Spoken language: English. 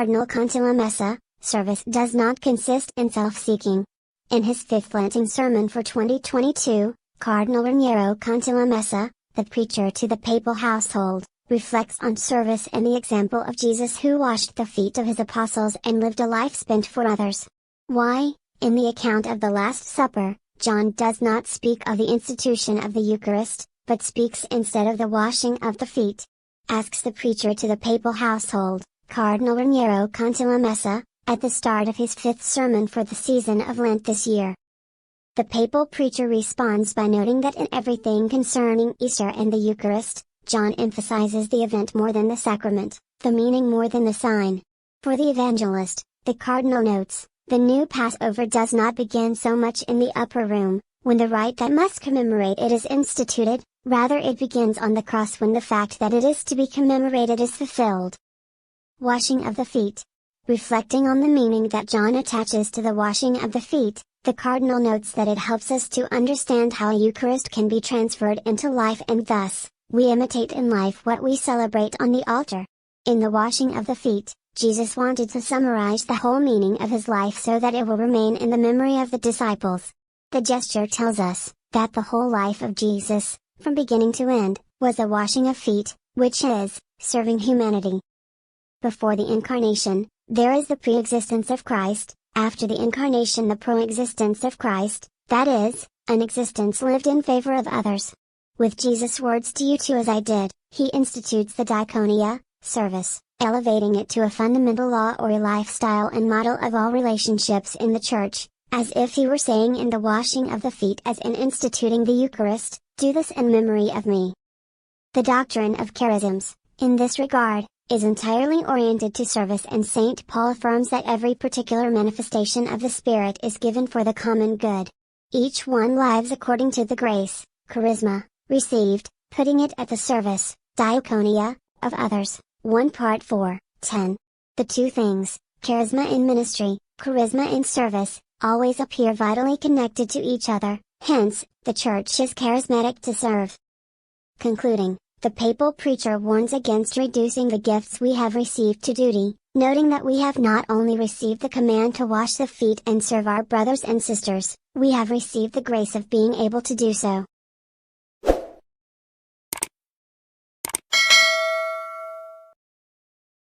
Cardinal Cantalamessa, service does not consist in self-seeking. In his fifth Lenten sermon for 2022, Cardinal Cantalamessa, the preacher to the papal household, reflects on service and the example of Jesus, who washed the feet of his apostles and lived a life spent for others. Why, in the account of the Last Supper, John does not speak of the institution of the Eucharist, but speaks instead of the washing of the feet? Asks the preacher to the papal household, Cardinal Cantalamessa, at the start of his fifth sermon for the season of Lent this year. The papal preacher responds by noting that in everything concerning Easter and the Eucharist, John emphasizes the event more than the sacrament, the meaning more than the sign. For the evangelist, the cardinal notes, the new Passover does not begin so much in the upper room, when the rite that must commemorate it is instituted, rather it begins on the cross when the fact that it is to be commemorated is fulfilled. Washing of the feet. Reflecting on the meaning that John attaches to the washing of the feet, the Cardinal notes that it helps us to understand how a Eucharist can be transferred into life, and thus, we imitate in life what we celebrate on the altar. In the washing of the feet, Jesus wanted to summarize the whole meaning of his life so that it will remain in the memory of the disciples. The gesture tells us that the whole life of Jesus, from beginning to end, was a washing of feet, which is, serving humanity. Before the Incarnation, there is the pre-existence of Christ, after the Incarnation the pro-existence of Christ, that is, an existence lived in favor of others. With Jesus' words, "Do you too as I did," he institutes the diaconia, service, elevating it to a fundamental law or a lifestyle and model of all relationships in the Church, as if he were saying in the washing of the feet as in instituting the Eucharist, "Do this in memory of me." The doctrine of charisms, in this regard, is entirely oriented to service, and St. Paul affirms that every particular manifestation of the Spirit is given for the common good. Each one lives according to the grace, charisma, received, putting it at the service, diaconia, of others. 1 Part 4, 10. The two things, charisma in ministry, charisma in service, always appear vitally connected to each other, hence, the Church is charismatic to serve. Concluding, the papal preacher warns against reducing the gifts we have received to duty, noting that we have not only received the command to wash the feet and serve our brothers and sisters, we have received the grace of being able to do so.